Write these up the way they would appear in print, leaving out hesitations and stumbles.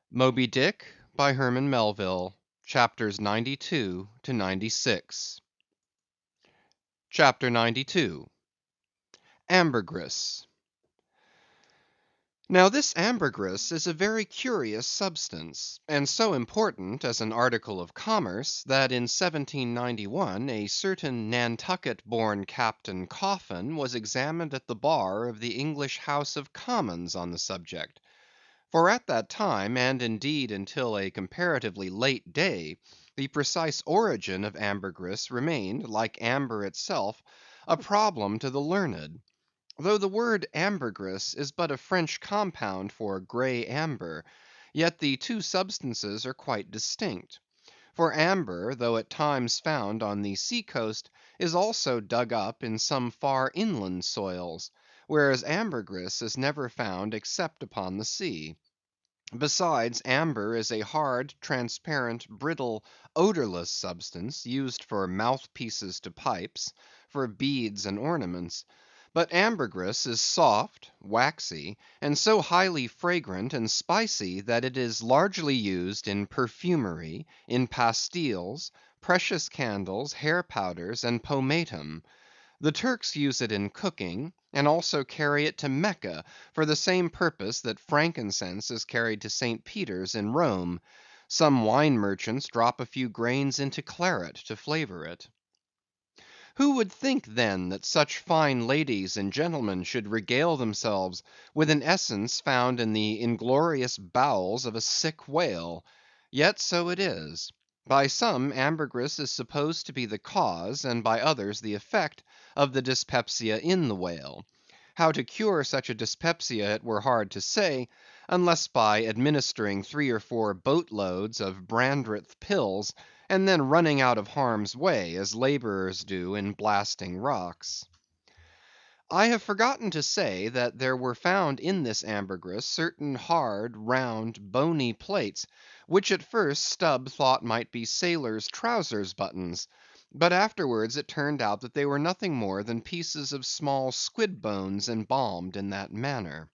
Moby-Dick by Herman Melville, chapters 92 to 96. Chapter 92. Ambergris. Now this ambergris is a very curious substance, and so important as an article of commerce, that in 1791 a certain Nantucket-born Captain Coffin was examined at the bar of the English House of Commons on the subject. For at that time, and indeed until a comparatively late day, the precise origin of ambergris remained, like amber itself, a problem to the learned. Though the word ambergris is but a French compound for grey amber, yet the two substances are quite distinct. For amber, though at times found on the sea coast, is also dug up in some far inland soils, whereas ambergris is never found except upon the sea. Besides, amber is a hard, transparent, brittle, odorless substance, used for mouthpieces to pipes, for beads and ornaments. But ambergris is soft, waxy, and so highly fragrant and spicy that it is largely used in perfumery, in pastilles, precious candles, hair powders, and pomatum. The Turks use it in cooking, and also carry it to Mecca for the same purpose that frankincense is carried to St. Peter's in Rome. Some wine merchants drop a few grains into claret to flavor it. Who would think then that such fine ladies and gentlemen should regale themselves with an essence found in the inglorious bowels of a sick whale? Yet so it is. By some, ambergris is supposed to be the cause, and by others the effect, of the dyspepsia in the whale. How to cure such a dyspepsia it were hard to say, unless by administering 3 or 4 boat loads of Brandreth pills, and then running out of harm's way, as laborers do in blasting rocks. I have forgotten to say that there were found in this ambergris certain hard, round, bony plates, which at first Stubb thought might be sailors' trousers buttons; but afterwards it turned out that they were nothing more than pieces of small squid bones embalmed in that manner.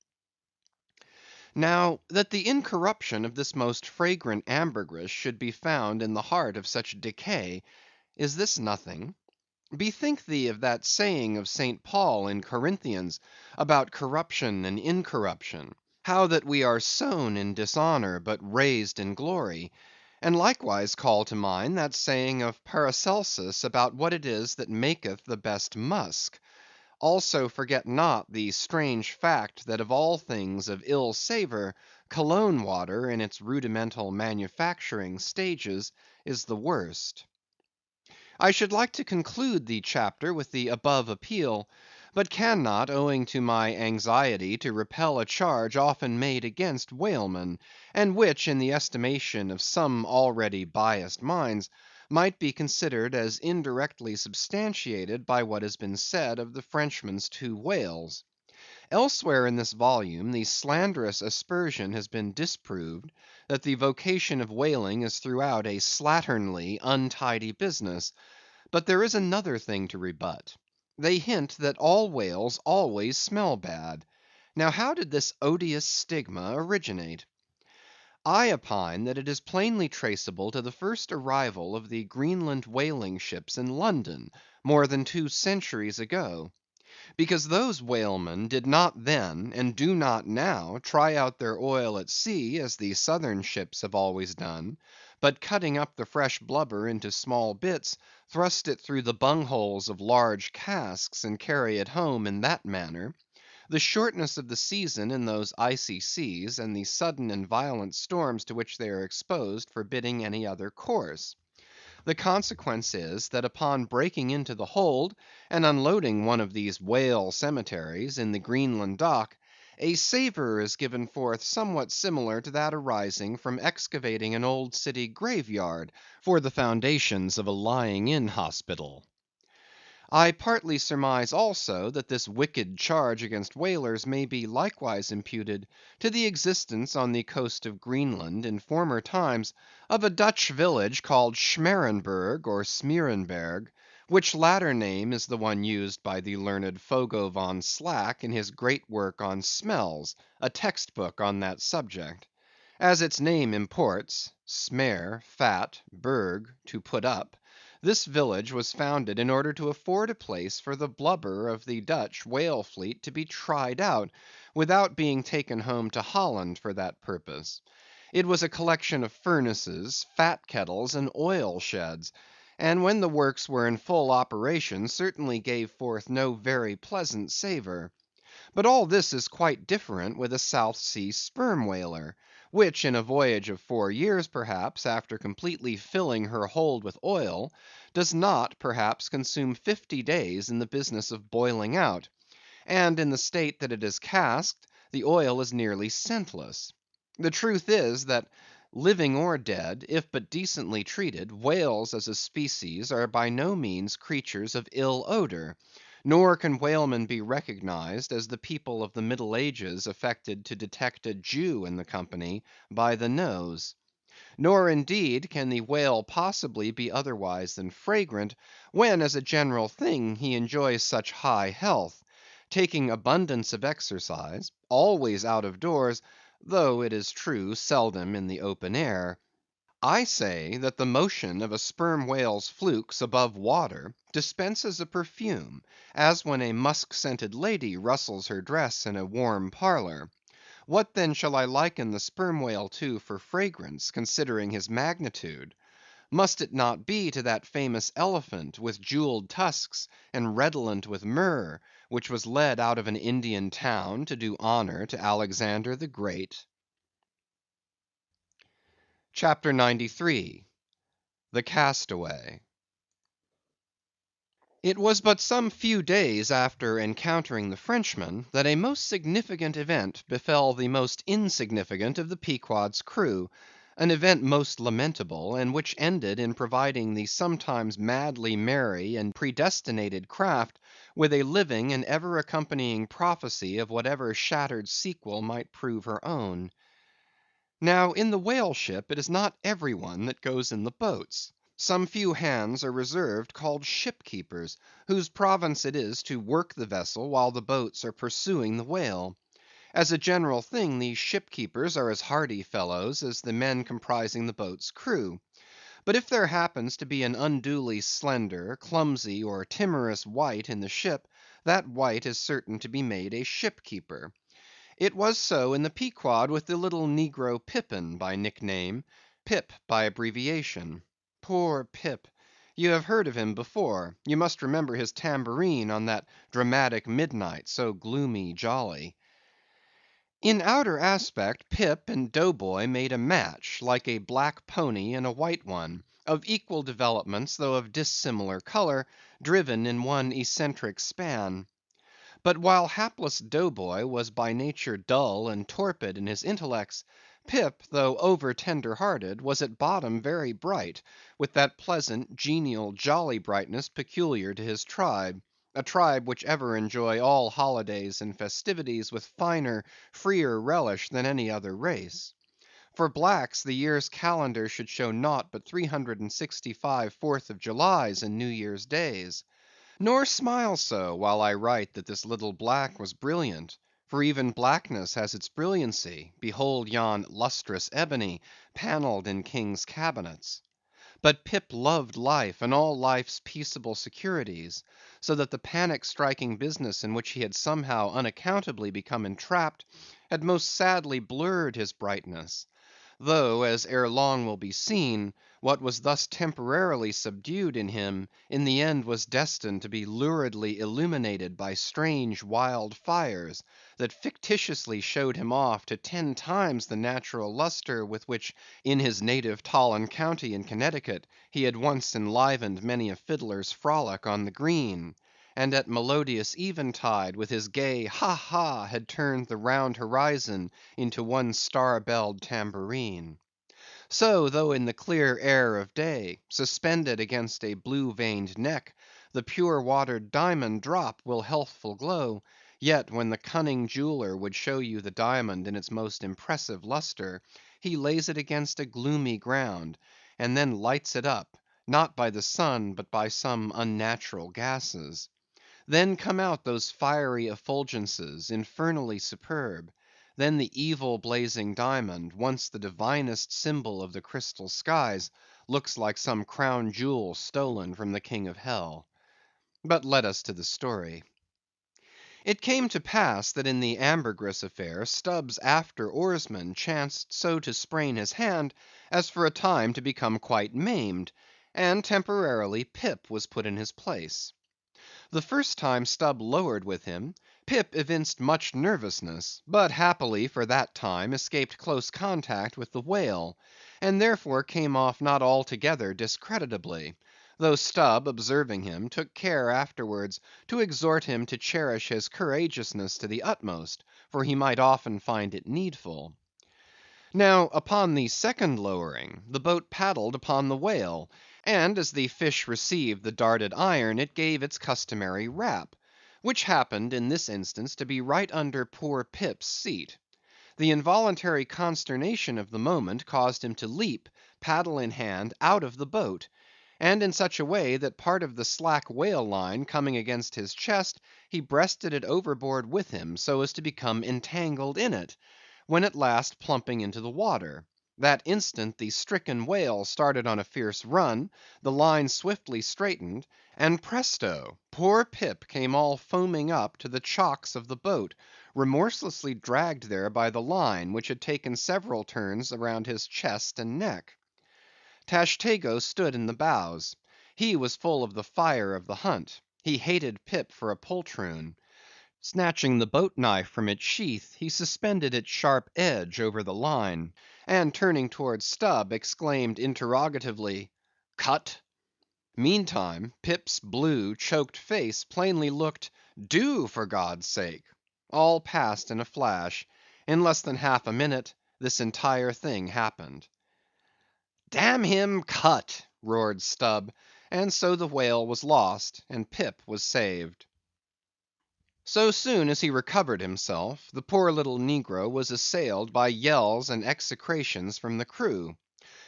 Now, that the incorruption of this most fragrant ambergris should be found in the heart of such decay, is this nothing? Bethink thee of that saying of St. Paul in Corinthians, about corruption and incorruption; how that we are sown in dishonor, but raised in glory; and likewise call to mind that saying of Paracelsus about what it is that maketh the best musk. Also forget not the strange fact that of all things of ill savor, cologne water in its rudimental manufacturing stages is the worst. I should like to conclude the chapter with the above appeal, but cannot, owing to my anxiety to repel a charge often made against whalemen, and which, in the estimation of some already biased minds, might be considered as indirectly substantiated by what has been said of the Frenchman's 2 whales. Elsewhere in this volume the slanderous aspersion has been disproved, that the vocation of whaling is throughout a slatternly, untidy business. But there is another thing to rebut. They hint that all whales always smell bad. Now how did this odious stigma originate? I opine that it is plainly traceable to the first arrival of the Greenland whaling ships in London, more than 2 centuries ago. Because those whalemen did not then, and do not now, try out their oil at sea as the southern ships have always done; but cutting up the fresh blubber into small bits, thrust it through the bungholes of large casks, and carry it home in that manner; the shortness of the season in those icy seas, and the sudden and violent storms to which they are exposed, forbidding any other course. The consequence is, that upon breaking into the hold, and unloading one of these whale cemeteries in the Greenland dock, a savor is given forth somewhat similar to that arising from excavating an old city graveyard for the foundations of a lying in hospital. I partly surmise also that this wicked charge against whalers may be likewise imputed to the existence on the coast of Greenland, in former times, of a Dutch village called Schmerenberg or Smeerenberg, which latter name is the one used by the learned Fogo von Slack in his great work on Smells, a text book on that subject. As its name imports, smere, fat, berg, to put up, this village was founded in order to afford a place for the blubber of the Dutch whale fleet to be tried out, without being taken home to Holland for that purpose. It was a collection of furnaces, fat kettles, and oil sheds, and when the works were in full operation certainly gave forth no very pleasant savour. But all this is quite different with a South Sea sperm whaler, which in a voyage of 4 years perhaps, after completely filling her hold with oil, does not perhaps consume 50 days in the business of boiling out; and in the state that it is casked, the oil is nearly scentless. The truth is, that living or dead, if but decently treated, whales as a species are by no means creatures of ill odor; nor can whalemen be recognized as the people of the Middle Ages affected to detect a Jew in the company by the nose. Nor indeed can the whale possibly be otherwise than fragrant, when as a general thing he enjoys such high health, taking abundance of exercise, always out of doors, though it is true seldom in the open air. I say that the motion of a sperm whale's flukes above water dispenses a perfume, as when a musk‐scented lady rustles her dress in a warm parlor. What then shall I liken the sperm whale to for fragrance, considering his magnitude? Must it not be to that famous elephant, with jewelled tusks, and redolent with myrrh, which was led out of an Indian town to do honor to Alexander the Great? CHAPTER 93. The Castaway. It was but some few days after encountering the Frenchman, that a most significant event befell the most insignificant of the Pequod's crew; an event most lamentable, and which ended in providing the sometimes madly merry and predestinated craft with a living and ever accompanying prophecy of whatever shattered sequel might prove her own. Now, in the whale ship it is not every one that goes in the boats. Some few hands are reserved called ship keepers, whose province it is to work the vessel while the boats are pursuing the whale. As a general thing, these ship keepers are as hardy fellows as the men comprising the boat's crew. But if there happens to be an unduly slender, clumsy, or timorous wight in the ship, that wight is certain to be made a ship keeper. It was so in the Pequod with the little negro Pippin by nickname, Pip by abbreviation. Poor Pip! You have heard of him before; you must remember his tambourine on that dramatic midnight, so gloomy jolly. In outer aspect, Pip and Dough Boy made a match, like a black pony and a white one, of equal developments though of dissimilar color, driven in one eccentric span. But while hapless Dough Boy was by nature dull and torpid in his intellects, Pip, though over tender hearted, was at bottom very bright, with that pleasant, genial, jolly brightness peculiar to his tribe; a tribe which ever enjoy all holidays and festivities with finer, freer relish than any other race. For blacks, the year's calendar should show naught but 365 Fourth of Julys and New Year's days. Nor smile so, while I write that this little black was brilliant; for even blackness has its brilliancy; behold yon lustrous ebony, panelled in kings' cabinets. But Pip loved life, and all life's peaceable securities; so that the panic striking business in which he had somehow unaccountably become entrapped, had most sadly blurred his brightness; though, as ere long will be seen, what was thus temporarily subdued in him, in the end was destined to be luridly illuminated by strange wild fires, that fictitiously showed him off to 10 times the natural lustre with which in his native Tolland County in Connecticut he had once enlivened many a fiddler's frolic on the green, and at melodious eventide with his gay ha ha had turned the round horizon into one star‐belled tambourine. So, though in the clear air of day, suspended against a blue‐veined neck, the pure‐watered diamond drop will healthful glow, yet when the cunning jeweller would show you the diamond in its most impressive lustre, he lays it against a gloomy ground, and then lights it up, not by the sun, but by some unnatural gases. Then come out those fiery effulgences, infernally superb. then the evil blazing diamond, once the divinest symbol of the crystal skies, looks like some crown jewel stolen from the king of hell. But let us to the story. It came to pass that in the Ambergris affair, Stubb's after oarsman chanced so to sprain his hand as for a time to become quite maimed, and temporarily Pip was put in his place. The first time Stubb lowered with him, Pip evinced much nervousness, but happily for that time escaped close contact with the whale, and therefore came off not altogether discreditably, though Stubb observing him, took care afterwards to exhort him to cherish his courageousness to the utmost, for he might often find it needful. Now, upon the second lowering, the boat paddled upon the whale, and as the fish received the darted iron, it gave its customary rap, which happened in this instance to be right under poor Pip's seat. The involuntary consternation of the moment caused him to leap, paddle in hand, out of the boat, and in such a way that part of the slack whale line coming against his chest, he breasted it overboard with him, so as to become entangled in it, when at last plumping into the water. That instant the stricken whale started on a fierce run, the line swiftly straightened, and presto! poor Pip came all foaming up to the chocks of the boat, remorselessly dragged there by the line, which had taken several turns around his chest and neck. Tashtego stood in the bows. He was full of the fire of the hunt. He hated Pip for a poltroon. Snatching the boat knife from its sheath, he suspended its sharp edge over the line, and turning towards Stubb, exclaimed interrogatively, "Cut?" Meantime, Pip's blue, choked face plainly looked, "Do, for God's sake!" All passed in a flash. In less than half a minute, this entire thing happened. "Damn him, cut!" roared Stubb, and so the whale was lost, and Pip was saved. So soon as he recovered himself, the poor little negro was assailed by yells and execrations from the crew.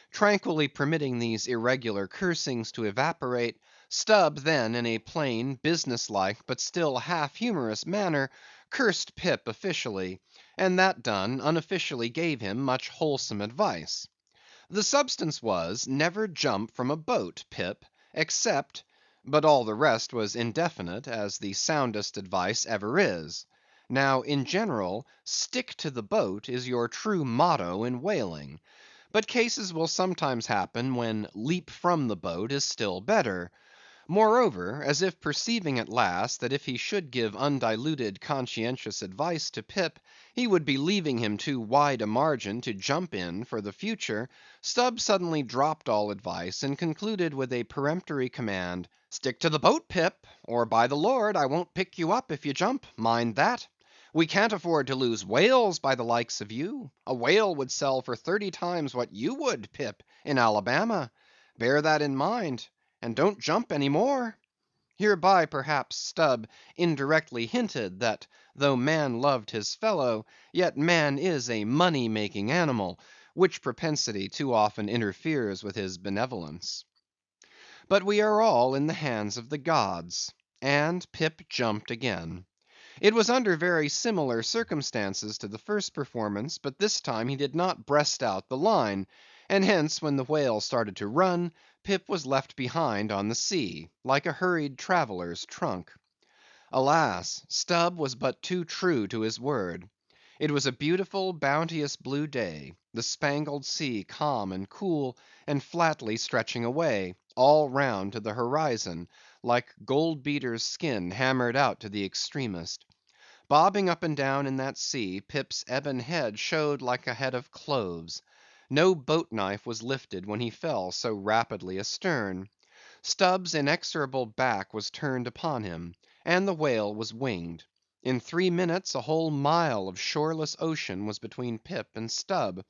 Tranquilly permitting these irregular cursings to evaporate, Stubb then in a plain, business-like, but still half humorous manner, cursed Pip officially, and that done, unofficially gave him much wholesome advice. The substance was, never jump from a boat, Pip, except—but all the rest was indefinite, as the soundest advice ever is. Now, in general, stick to the boat is your true motto in whaling; but cases will sometimes happen when leap from the boat is still better. Moreover, as if perceiving at last that if he should give undiluted conscientious advice to Pip, he would be leaving him too wide a margin to jump in for the future, Stubb suddenly dropped all advice, and concluded with a peremptory command, "Stick to the boat, Pip, or by the Lord, I won't pick you up if you jump, mind that. We can't afford to lose whales by the likes of you. A whale would sell for 30 times what you would, Pip, in Alabama. Bear that in mind, and don't jump any more." Hereby perhaps Stubb indirectly hinted that though man loved his fellow, yet man is a money‐making animal, which propensity too often interferes with his benevolence. But we are all in the hands of the gods, and Pip jumped again. It was under very similar circumstances to the first performance, but this time he did not breast out the line, and hence when the whale started to run, Pip was left behind on the sea, like a hurried traveller's trunk. Alas! Stubb was but too true to his word. It was a beautiful, bounteous blue day, the spangled sea calm and cool, and flatly stretching away, all round to the horizon, like gold beater's skin hammered out to the extremest. Bobbing up and down in that sea, Pip's ebon head showed like a head of cloves. No boat knife was lifted when he fell so rapidly astern. Stubb's inexorable back was turned upon him, and the whale was winged. In 3 minutes a whole mile of shoreless ocean was between Pip and Stubb.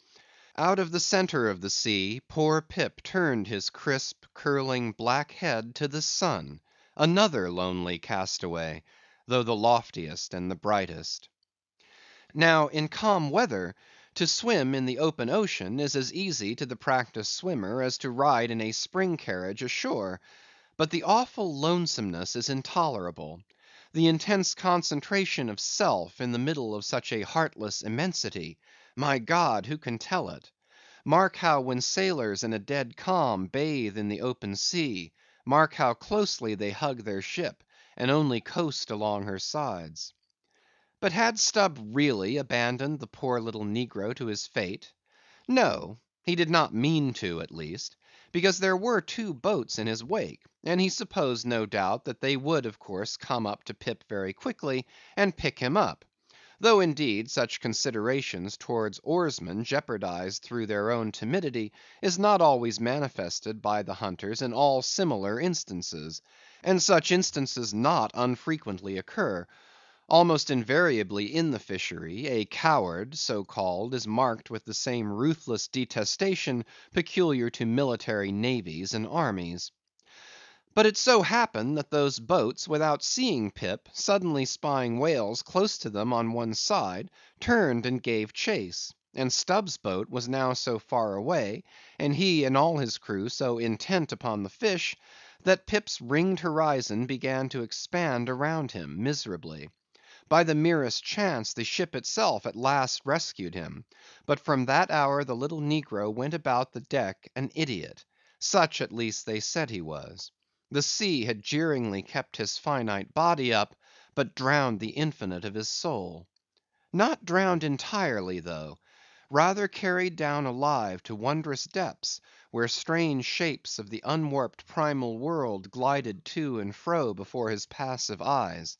Out of the centre of the sea, poor Pip turned his crisp, curling, black head to the sun, another lonely castaway, though the loftiest and the brightest. Now, in calm weather, to swim in the open ocean is as easy to the practised swimmer as to ride in a spring carriage ashore; but the awful lonesomeness is intolerable. The intense concentration of self in the middle of such a heartless immensity, my God, who can tell it? Mark how when sailors in a dead calm bathe in the open sea, mark how closely they hug their ship, and only coast along her sides. But had Stubb really abandoned the poor little negro to his fate? No, he did not mean to, at least, because there were two boats in his wake, and he supposed no doubt that they would of course come up to Pip very quickly, and pick him up; though indeed such considerations towards oarsmen jeopardized through their own timidity is not always manifested by the hunters in all similar instances, and such instances not unfrequently occur. Almost invariably in the fishery, a coward, so called, is marked with the same ruthless detestation peculiar to military navies and armies. But it so happened that those boats, without seeing Pip, suddenly spying whales close to them on one side, turned and gave chase; and Stubb's boat was now so far away, and he and all his crew so intent upon the fish, that Pip's ringed horizon began to expand around him miserably. By the merest chance the ship itself at last rescued him; but from that hour the little negro went about the deck an idiot; such at least they said he was. The sea had jeeringly kept his finite body up, but drowned the infinite of his soul. Not drowned entirely though; rather carried down alive to wondrous depths, where strange shapes of the unwarped primal world glided to and fro before his passive eyes;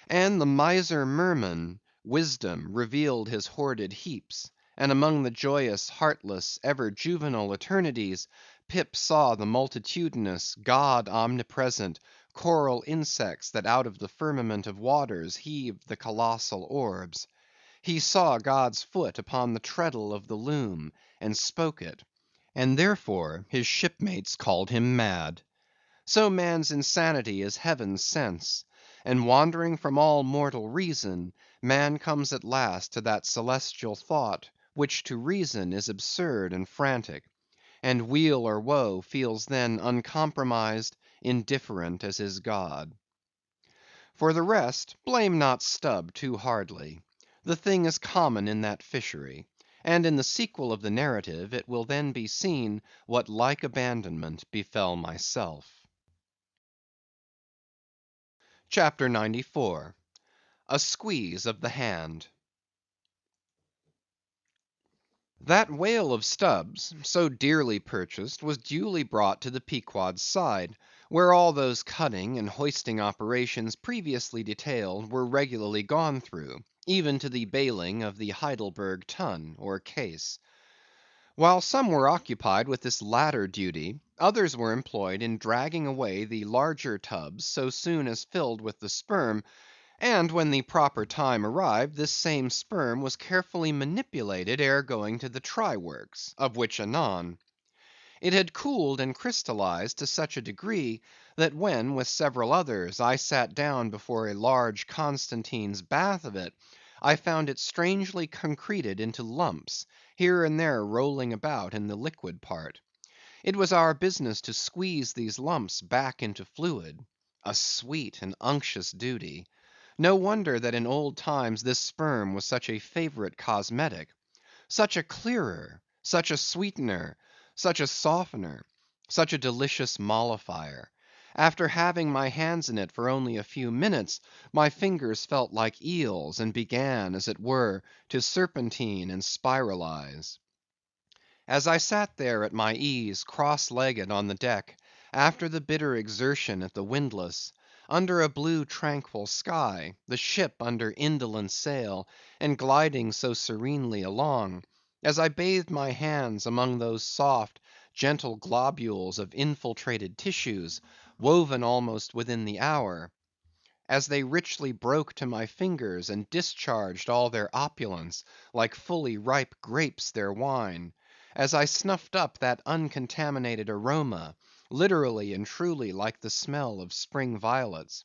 and the miser merman, Wisdom, revealed his hoarded heaps; and among the joyous, heartless, ever juvenile eternities, Pip saw the multitudinous, God omnipresent, coral insects that out of the firmament of waters heaved the colossal orbs. He saw God's foot upon the treadle of the loom, and spoke it; and therefore his shipmates called him mad. So man's insanity is heaven's sense; and wandering from all mortal reason, man comes at last to that celestial thought, which to reason is absurd and frantic; and weal or woe feels then uncompromised, indifferent as his God. For the rest, blame not Stubb too hardly. The thing is common in that fishery; and in the sequel of the narrative it will then be seen what like abandonment befell myself. CHAPTER 94. A Squeeze of the Hand. That whale of Stubb's, so dearly purchased, was duly brought to the Pequod's side, where all those cutting and hoisting operations previously detailed were regularly gone through, even to the bailing of the Heidelburgh tun, or case. While some were occupied with this latter duty, others were employed in dragging away the larger tubs so soon as filled with the sperm; and when the proper time arrived, this same sperm was carefully manipulated ere going to the try works, of which anon. It had cooled and crystallized to such a degree, that when, with several others, I sat down before a large Constantine's bath of it, I found it strangely concreted into lumps, here and there rolling about in the liquid part. It was our business to squeeze these lumps back into fluid. A sweet and unctuous duty. No wonder that in old times this sperm was such a favorite cosmetic. Such a clearer, such a sweetener, such a softener, such a delicious mollifier. After having my hands in it for only a few minutes, my fingers felt like eels, and began, as it were, to serpentine and spiralize. As I sat there at my ease, cross‐legged on the deck, after the bitter exertion at the windlass, under a blue tranquil sky, the ship under indolent sail, and gliding so serenely along; as I bathed my hands among those soft, gentle globules of infiltrated tissues, woven almost within the hour; as they richly broke to my fingers, and discharged all their opulence, like fully ripe grapes their wine; as I snuffed up that uncontaminated aroma, literally and truly like the smell of spring violets;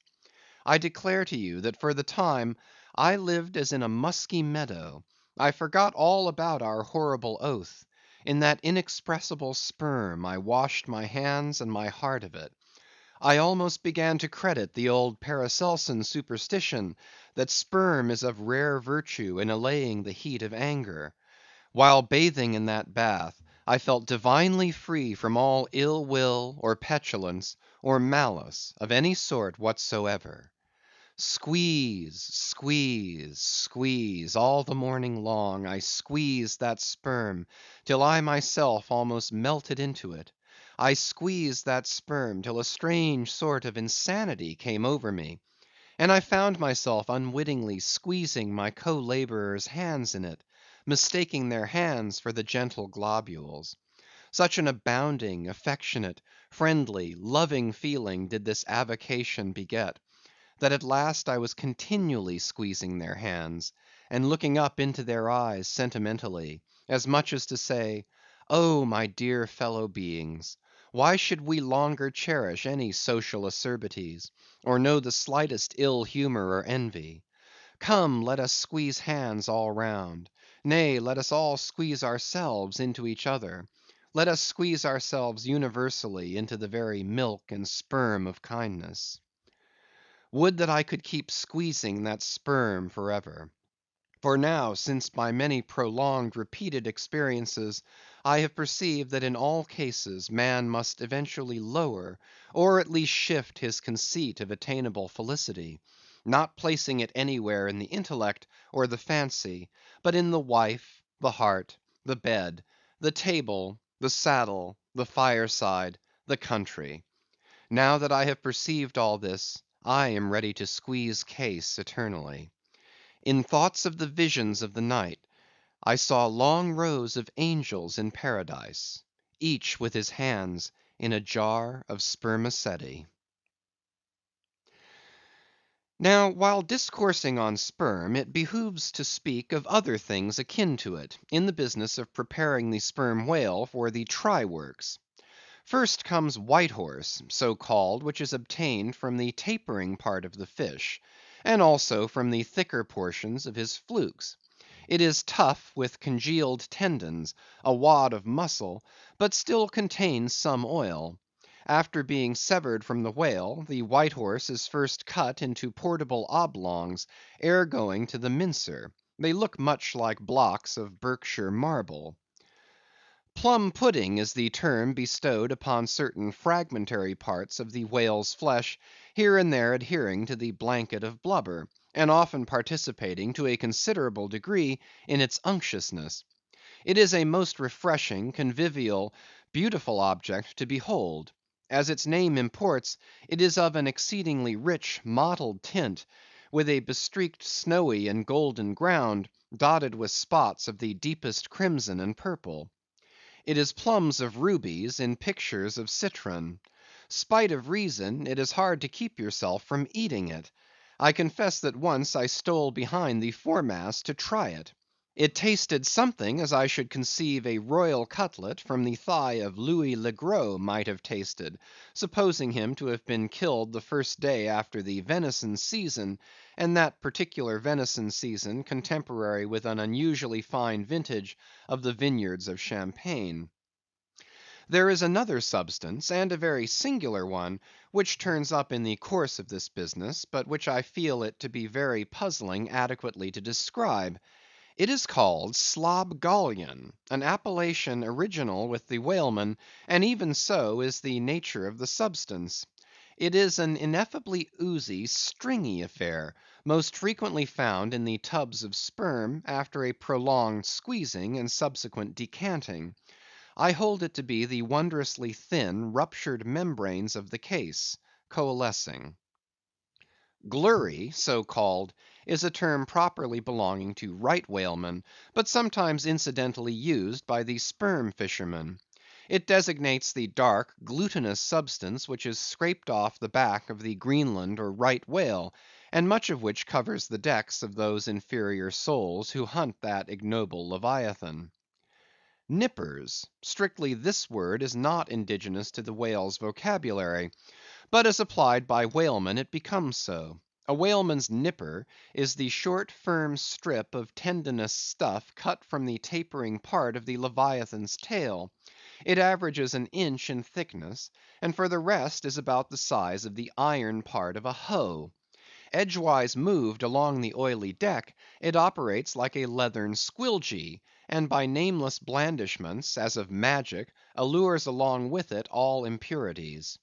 I declare to you that for the time I lived as in a musky meadow. I forgot all about our horrible oath; in that inexpressible sperm I washed my hands and my heart of it. I almost began to credit the old Paracelsian superstition that sperm is of rare virtue in allaying the heat of anger. While bathing in that bath, I felt divinely free from all ill will, or petulance, or malice of any sort whatsoever. Squeeze, squeeze, squeeze, all the morning long I squeezed that sperm till I myself almost melted into it. I squeezed that sperm till a strange sort of insanity came over me, and I found myself unwittingly squeezing my co‐laborers' hands in it, mistaking their hands for the gentle globules. Such an abounding, affectionate, friendly, loving feeling did this avocation beget, that at last I was continually squeezing their hands, and looking up into their eyes sentimentally, as much as to say, "Oh, my dear fellow beings, why should we longer cherish any social acerbities, or know the slightest ill humor or envy? Come, let us squeeze hands all round; nay, let us all squeeze ourselves into each other; let us squeeze ourselves universally into the very milk and sperm of kindness." Would that I could keep squeezing that sperm for ever. For now, since by many prolonged, repeated experiences, I have perceived that in all cases man must eventually lower, or at least shift his conceit of attainable felicity; not placing it anywhere in the intellect or the fancy, but in the wife, the heart, the bed, the table, the saddle, the fireside, the country. Now that I have perceived all this, I am ready to squeeze case eternally. In thoughts of the visions of the night, I saw long rows of angels in paradise, each with his hands in a jar of spermaceti. Now, while discoursing on sperm, it behooves to speak of other things akin to it, in the business of preparing the sperm whale for the try works. First comes White Horse, so called, which is obtained from the tapering part of the fish, and also from the thicker portions of his flukes. It is tough, with congealed tendons, a wad of muscle, but still contains some oil. After being severed from the whale, the White Horse is first cut into portable oblongs, ere going to the mincer. They look much like blocks of Berkshire marble. Plum pudding is the term bestowed upon certain fragmentary parts of the whale's flesh, here and there adhering to the blanket of blubber, and often participating to a considerable degree in its unctuousness. It is a most refreshing, convivial, beautiful object to behold. As its name imports, it is of an exceedingly rich mottled tint, with a bestreaked snowy and golden ground, dotted with spots of the deepest crimson and purple. It is plums of rubies in pictures of citron. Spite of reason, it is hard to keep yourself from eating it. I confess that once I stole behind the foremast to try it. It tasted something as I should conceive a royal cutlet from the thigh of Louis le Gros might have tasted, supposing him to have been killed the first day after the venison season, and that particular venison season contemporary with an unusually fine vintage of the vineyards of Champagne. There is another substance, and a very singular one, which turns up in the course of this business, but which I feel it to be very puzzling adequately to describe. It is called slobgollion, an appellation original with the whalemen, and even so is the nature of the substance. It is an ineffably oozy, stringy affair, most frequently found in the tubs of sperm, after a prolonged squeezing and subsequent decanting. I hold it to be the wondrously thin, ruptured membranes of the case, coalescing. Glurry, so called, is a term properly belonging to right whalemen, but sometimes incidentally used by the sperm fishermen. It designates the dark, glutinous substance which is scraped off the back of the Greenland or right whale, and much of which covers the decks of those inferior souls who hunt that ignoble leviathan. Nippers. Strictly this word is not indigenous to the whale's vocabulary, but as applied by whalemen it becomes so. A whaleman's nipper is the short firm strip of tendinous stuff cut from the tapering part of the leviathan's tail. It averages an inch in thickness, and for the rest is about the size of the iron part of a hoe. Edgewise moved along the oily deck, it operates like a leathern squilgee, and by nameless blandishments, as of magic, allures along with it all impurities.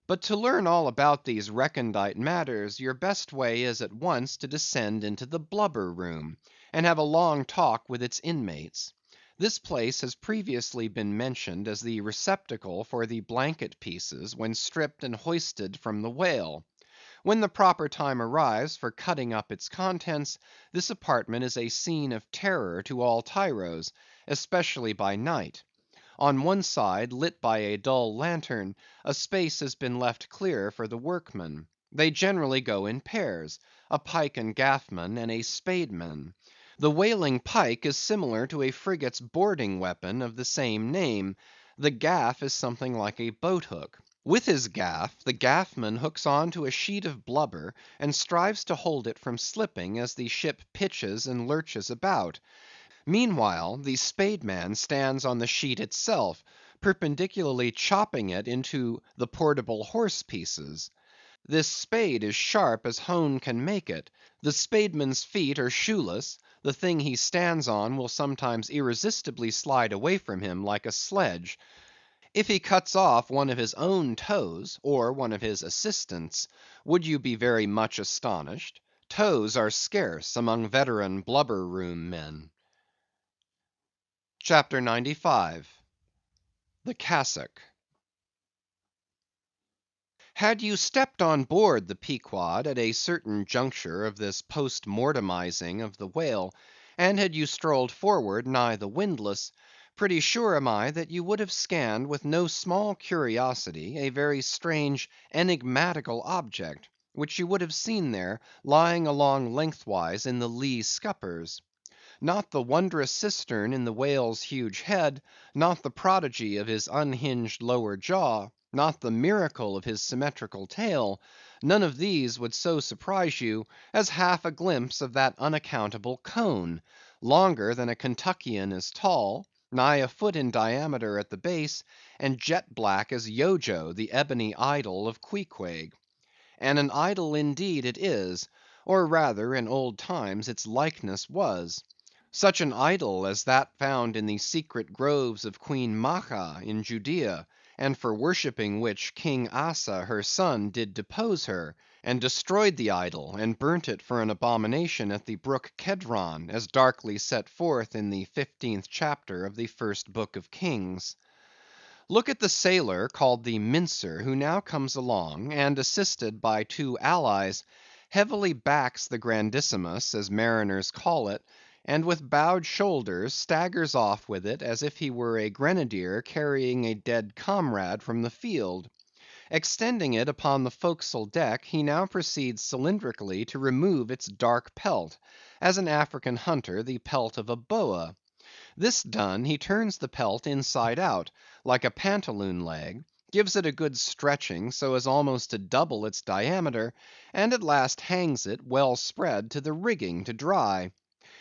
But to learn all about these recondite matters, your best way is at once to descend into the blubber-room, and have a long talk with its inmates. This place has previously been mentioned as the receptacle for the blanket pieces when stripped and hoisted from the whale. When the proper time arrives for cutting up its contents, this apartment is a scene of terror to all tyros, especially by night. On one side, lit by a dull lantern, a space has been left clear for the workmen. They generally go in pairs, a pike and gaffman and a spademan. The whaling pike is similar to a frigate's boarding weapon of the same name. The gaff is something like a boat hook. With his gaff, the gaffman hooks on to a sheet of blubber, and strives to hold it from slipping as the ship pitches and lurches about. Meanwhile, the spademan stands on the sheet itself, perpendicularly chopping it into the portable horse pieces. This spade is sharp as hone can make it. The spademan's feet are shoeless; the thing he stands on will sometimes irresistibly slide away from him like a sledge. If he cuts off one of his own toes, or one of his assistants', would you be very much astonished? Toes are scarce among veteran blubber-room men. CHAPTER 95. The Cassock. Had you stepped on board the Pequod at a certain juncture of this post-mortemizing of the whale, and had you strolled forward nigh the windlass, pretty sure am I that you would have scanned with no small curiosity a very strange enigmatical object, which you would have seen there, lying along lengthwise in the lee scuppers. Not the wondrous cistern in the whale's huge head, not the prodigy of his unhinged lower jaw, not the miracle of his symmetrical tail; none of these would so surprise you as half a glimpse of that unaccountable cone, longer than a Kentuckian is tall, nigh a foot in diameter at the base, and jet black as Yojo, the ebony idol of Queequeg. And an idol indeed it is, or rather in old times its likeness was. Such an idol as that found in the secret groves of Queen Maachah in Judea, and for worshipping which King Asa her son did depose her, and destroyed the idol, and burnt it for an abomination at the brook Kedron, as darkly set forth in the 15th chapter of the first book of Kings. Look at the sailor called the mincer, who now comes along, and assisted by two allies, heavily backs the grandissimus, as mariners call it, and with bowed shoulders staggers off with it as if he were a grenadier carrying a dead comrade from the field. Extending it upon the forecastle deck, he now proceeds cylindrically to remove its dark pelt, as an African hunter the pelt of a boa. This done, he turns the pelt inside out, like a pantaloon leg, gives it a good stretching so as almost to double its diameter, and at last hangs it, well spread, to the rigging to dry.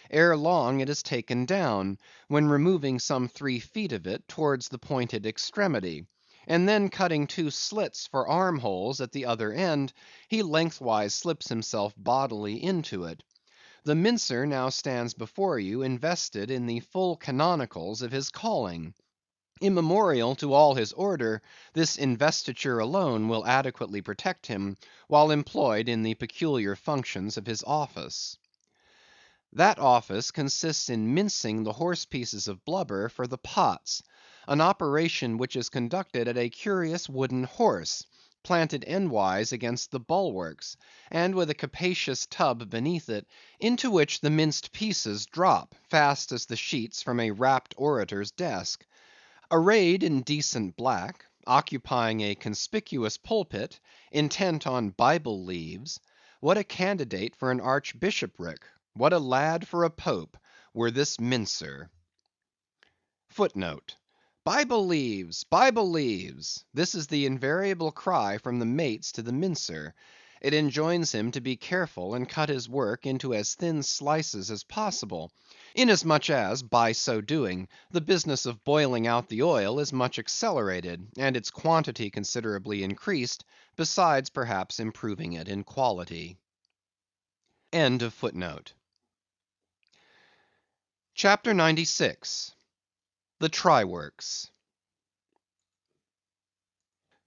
Ere long it is taken down, when removing some 3 feet of it towards the pointed extremity, and then cutting 2 slits for arm holes at the other end, he lengthwise slips himself bodily into it. The mincer now stands before you invested in the full canonicals of his calling. Immemorial to all his order, this investiture alone will adequately protect him while employed in the peculiar functions of his office. That office consists in mincing the horse pieces of blubber for the pots; an operation which is conducted at a curious wooden horse, planted endwise against the bulwarks, and with a capacious tub beneath it, into which the minced pieces drop, fast as the sheets from a rapt orator's desk. Arrayed in decent black, occupying a conspicuous pulpit, intent on Bible leaves, what a candidate for an archbishopric, what a lad for a pope, were this mincer! Footnote: Bible leaves! Bible leaves! This is the invariable cry from the mates to the mincer. It enjoins him to be careful and cut his work into as thin slices as possible, inasmuch as, by so doing, the business of boiling out the oil is much accelerated, and its quantity considerably increased, besides perhaps improving it in quality. CHAPTER 96. The Try Works.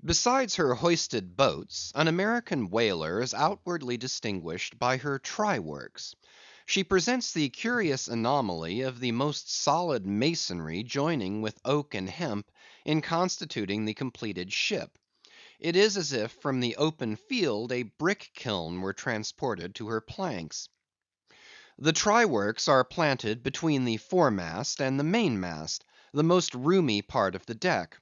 Besides her hoisted boats, an American whaler is outwardly distinguished by her try works. She presents the curious anomaly of the most solid masonry joining with oak and hemp in constituting the completed ship. It is as if from the open field a brick kiln were transported to her planks. The try works are planted between the foremast and the mainmast, the most roomy part of the deck.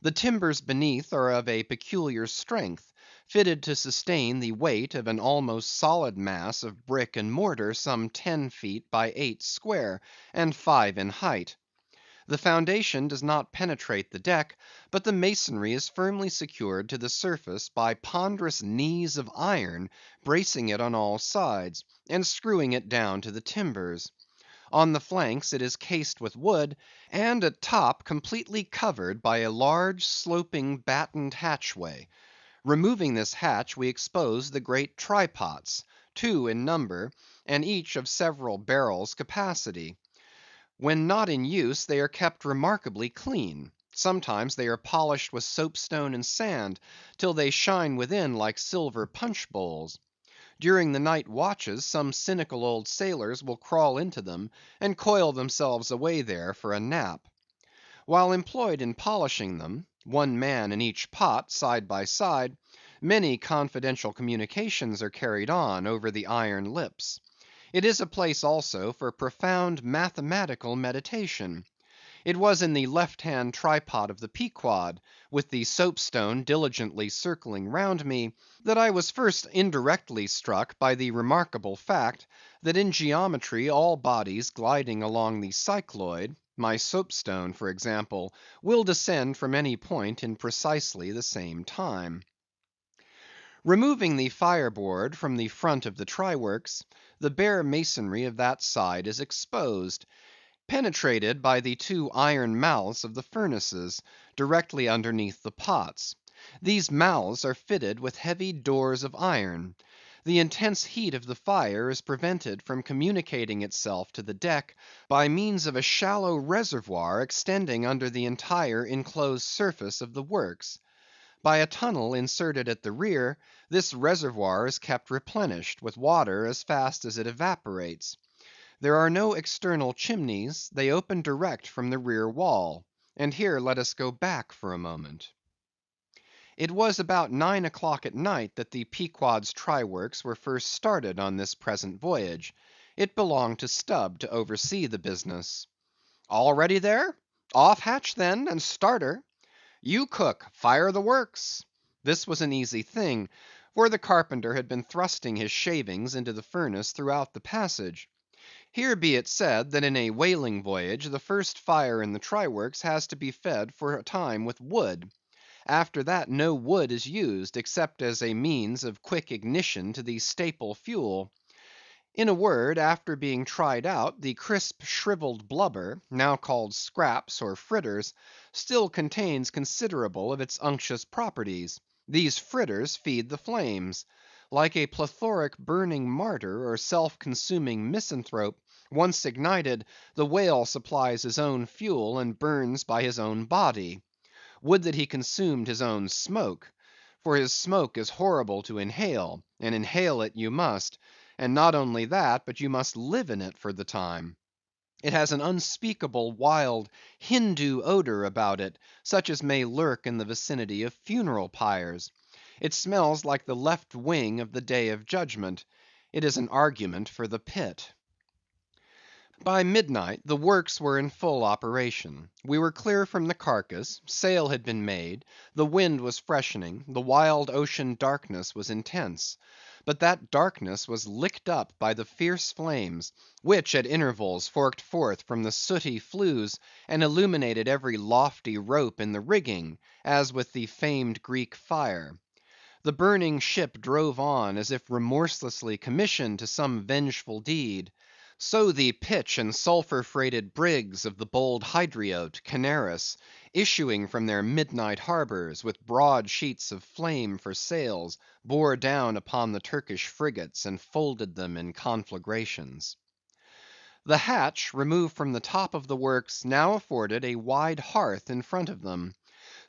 The timbers beneath are of a peculiar strength, fitted to sustain the weight of an almost solid mass of brick and mortar some 10 feet by 8 square, and 5 in height. The foundation does not penetrate the deck, but the masonry is firmly secured to the surface by ponderous knees of iron bracing it on all sides, and screwing it down to the timbers. On the flanks it is cased with wood, and at top completely covered by a large sloping battened hatchway. Removing this hatch, we expose the great try pots, 2 in number, and each of several barrels' capacity. When not in use, they are kept remarkably clean. Sometimes they are polished with soapstone and sand, till they shine within like silver punch bowls. During the night watches, some cynical old sailors will crawl into them, and coil themselves away there for a nap. While employed in polishing them, one man in each pot, side by side, many confidential communications are carried on over the iron lips. It is a place also for profound mathematical meditation. It was in the left-hand trypot of the Pequod, with the soapstone diligently circling round me, that I was first indirectly struck by the remarkable fact, that in geometry all bodies gliding along the cycloid, my soapstone for example, will descend from any point in precisely the same time. Removing the fireboard from the front of the try works, the bare masonry of that side is exposed, penetrated by the 2 iron mouths of the furnaces, directly underneath the pots. These mouths are fitted with heavy doors of iron. The intense heat of the fire is prevented from communicating itself to the deck by means of a shallow reservoir extending under the entire enclosed surface of the works. By a tunnel inserted at the rear, this reservoir is kept replenished with water as fast as it evaporates. There are no external chimneys, they open direct from the rear wall. And here let us go back for a moment. It was about 9 o'clock at night that the Pequod's try works were first started on this present voyage. It belonged to Stubb to oversee the business. "All ready there? Off hatch then, and start her. You cook, fire the works." This was an easy thing, for the carpenter had been thrusting his shavings into the furnace throughout the passage. Here be it said, that in a whaling voyage the first fire in the try works has to be fed for a time with wood. After that no wood is used, except as a means of quick ignition to the staple fuel. In a word, after being tried out, the crisp shrivelled blubber, now called scraps or fritters, still contains considerable of its unctuous properties. These fritters feed the flames. Like a plethoric burning martyr or self-consuming misanthrope, once ignited, the whale supplies his own fuel and burns by his own body. Would that he consumed his own smoke! For his smoke is horrible to inhale, and inhale it you must; and not only that, but you must live in it for the time. It has an unspeakable, wild, Hindoo odor about it, such as may lurk in the vicinity of funeral pyres. It smells like the left wing of the day of judgment. It is an argument for the pit. By midnight the works were in full operation. We were clear from the carcass, sail had been made, the wind was freshening, the wild ocean darkness was intense. But that darkness was licked up by the fierce flames, which at intervals forked forth from the sooty flues, and illuminated every lofty rope in the rigging, as with the famed Greek fire. The burning ship drove on, as if remorselessly commissioned to some vengeful deed. So the pitch and sulphur-freighted brigs of the bold Hydriote, Canaris, issuing from their midnight harbors, with broad sheets of flame for sails, bore down upon the Turkish frigates, and folded them in conflagrations. The hatch, removed from the top of the works, now afforded a wide hearth in front of them.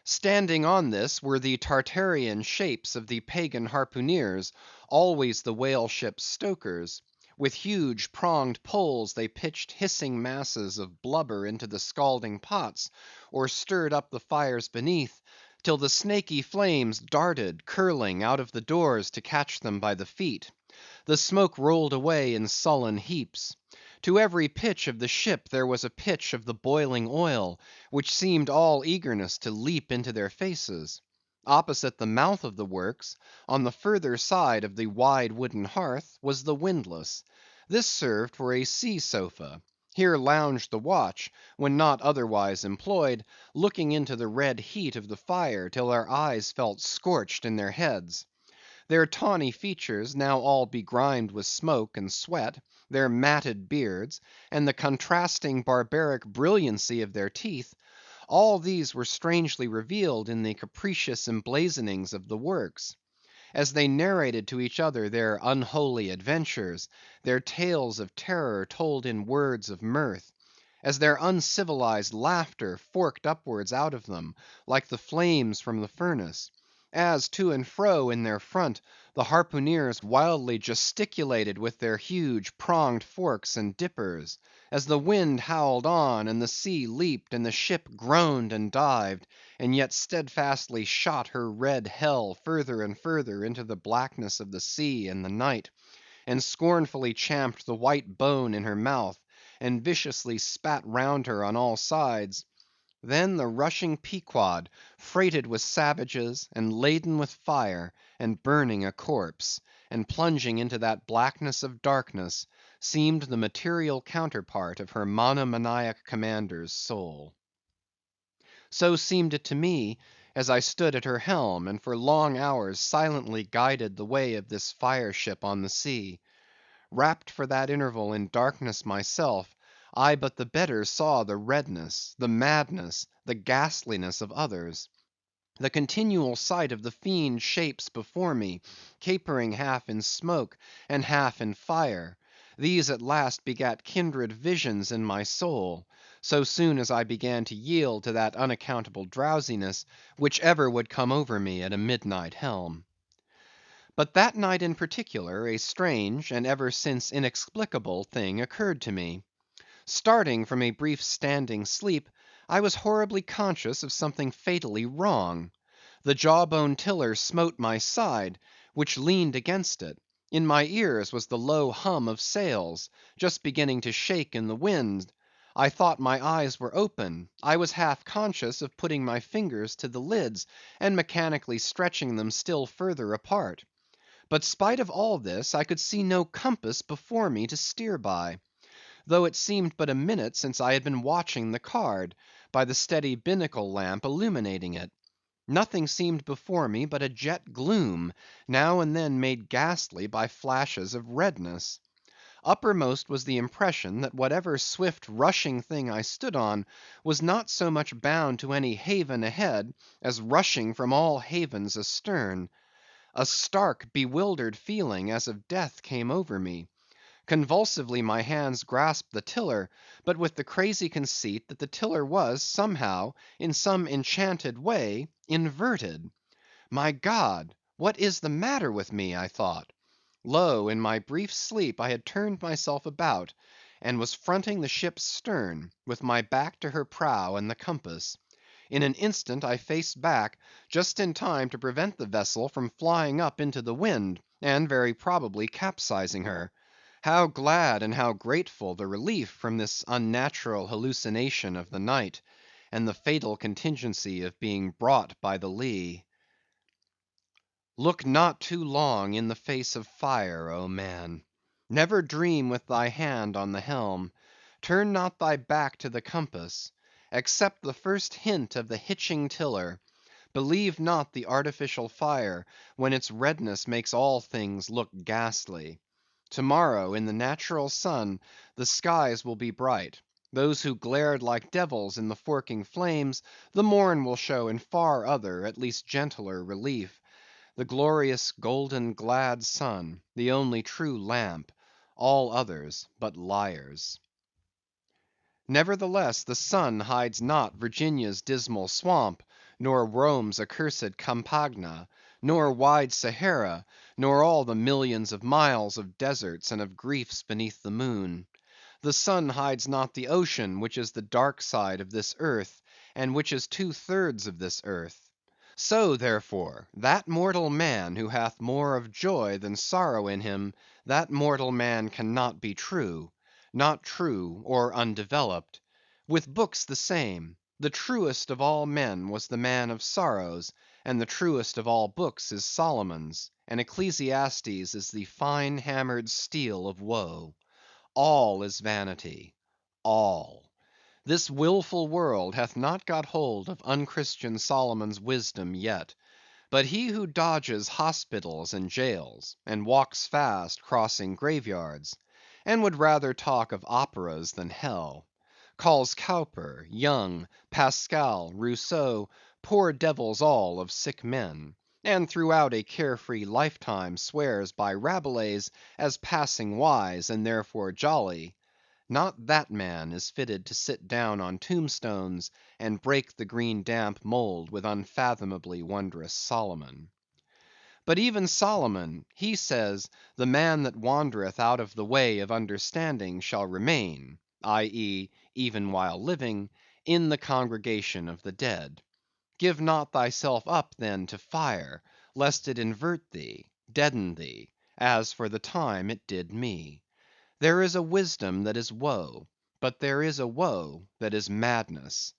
Standing on this were the Tartarian shapes of the pagan harpooneers, always the whale ship's stokers. With huge pronged poles they pitched hissing masses of blubber into the scalding pots, or stirred up the fires beneath, till the snaky flames darted, curling, out of the doors to catch them by the feet. The smoke rolled away in sullen heaps. To every pitch of the ship there was a pitch of the boiling oil, which seemed all eagerness to leap into their faces. Opposite the mouth of the works, on the further side of the wide wooden hearth, was the windlass. This served for a sea sofa. Here lounged the watch, when not otherwise employed, looking into the red heat of the fire till their eyes felt scorched in their heads. Their tawny features, now all begrimed with smoke and sweat, their matted beards, and the contrasting barbaric brilliancy of their teeth, all these were strangely revealed in the capricious emblazonings of the works. As they narrated to each other their unholy adventures, their tales of terror told in words of mirth; as their uncivilized laughter forked upwards out of them, like the flames from the furnace; as to and fro in their front the harpooneers wildly gesticulated with their huge pronged forks and dippers; as the wind howled on, and the sea leaped, and the ship groaned and dived, and yet steadfastly shot her red hell further and further into the blackness of the sea and the night, and scornfully champed the white bone in her mouth, and viciously spat round her on all sides; then the rushing Pequod, freighted with savages, and laden with fire, and burning a corpse, and plunging into that blackness of darkness, seemed the material counterpart of her monomaniac commander's soul. So seemed it to me, as I stood at her helm, and for long hours silently guided the way of this fire ship on the sea. Wrapped for that interval in darkness myself, I but the better saw the redness, the madness, the ghastliness of others. The continual sight of the fiend shapes before me, capering half in smoke and half in fire; these at last begat kindred visions in my soul, so soon as I began to yield to that unaccountable drowsiness, which ever would come over me at a midnight helm. But that night in particular, a strange, and ever since inexplicable, thing occurred to me. Starting from a brief standing sleep, I was horribly conscious of something fatally wrong. The jawbone tiller smote my side, which leaned against it; in my ears was the low hum of sails, just beginning to shake in the wind; I thought my eyes were open; I was half conscious of putting my fingers to the lids, and mechanically stretching them still further apart. But spite of all this, I could see no compass before me to steer by; though it seemed but a minute since I had been watching the card, by the steady binnacle lamp illuminating it. Nothing seemed before me but a jet gloom, now and then made ghastly by flashes of redness. Uppermost was the impression that whatever swift rushing thing I stood on, was not so much bound to any haven ahead, as rushing from all havens astern. A stark, bewildered feeling as of death came over me. Convulsively my hands grasped the tiller, but with the crazy conceit that the tiller was, somehow, in some enchanted way, inverted. My God, what is the matter with me? I thought. Lo, in my brief sleep I had turned myself about, and was fronting the ship's stern, with my back to her prow and the compass. In an instant I faced back, just in time to prevent the vessel from flying up into the wind, and very probably capsizing her. How glad and how grateful the relief from this unnatural hallucination of the night, and the fatal contingency of being brought by the lee. Look not too long in the face of fire, O man! Never dream with thy hand on the helm; turn not thy back to the compass; accept the first hint of the hitching tiller; believe not the artificial fire, when its redness makes all things look ghastly. To-morrow, in the natural sun, the skies will be bright. Those who glared like devils in the forking flames, the morn will show in far other, at least gentler relief. The glorious, golden, glad sun, the only true lamp; all others but liars. Nevertheless, the sun hides not Virginia's dismal swamp, nor Rome's accursed Campagna, nor wide Sahara, nor all the millions of miles of deserts and of griefs beneath the moon. The sun hides not the ocean, which is the dark side of this earth, and which is 2/3 of this earth. So, therefore, that mortal man who hath more of joy than sorrow in him, that mortal man cannot be true; not true, or undeveloped. With books the same; the truest of all men was the man of sorrows, and the truest of all books is Solomon's, and Ecclesiastes is the fine hammered steel of woe. All is vanity, all. This wilful world hath not got hold of unchristian Solomon's wisdom yet. But he who dodges hospitals and jails, and walks fast crossing graveyards, and would rather talk of operas than hell; calls Cowper, Young, Pascal, Rousseau, poor devils all of sick men; and throughout a carefree lifetime swears by Rabelais as passing wise, and therefore jolly; not that man is fitted to sit down on tombstones, and break the green damp mould with unfathomably wondrous Solomon. But even Solomon, he says, the man that wandereth out of the way of understanding shall remain (i.e., even while living) in the congregation of the dead. Give not thyself up then to fire, lest it invert thee, deaden thee, as for the time it did me. There is a wisdom that is woe, but there is a woe that is madness.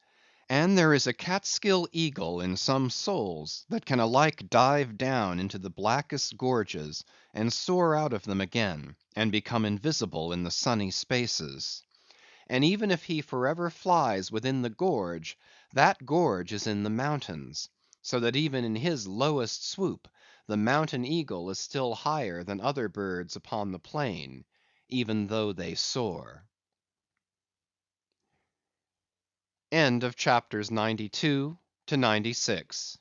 And there is a Catskill eagle in some souls that can alike dive down into the blackest gorges, and soar out of them again, and become invisible in the sunny spaces. And even if he for ever flies within the gorge, that gorge is in the mountains; so that even in his lowest swoop, the mountain eagle is still higher than other birds upon the plain, even though they soar. End of Chapters 92 to 96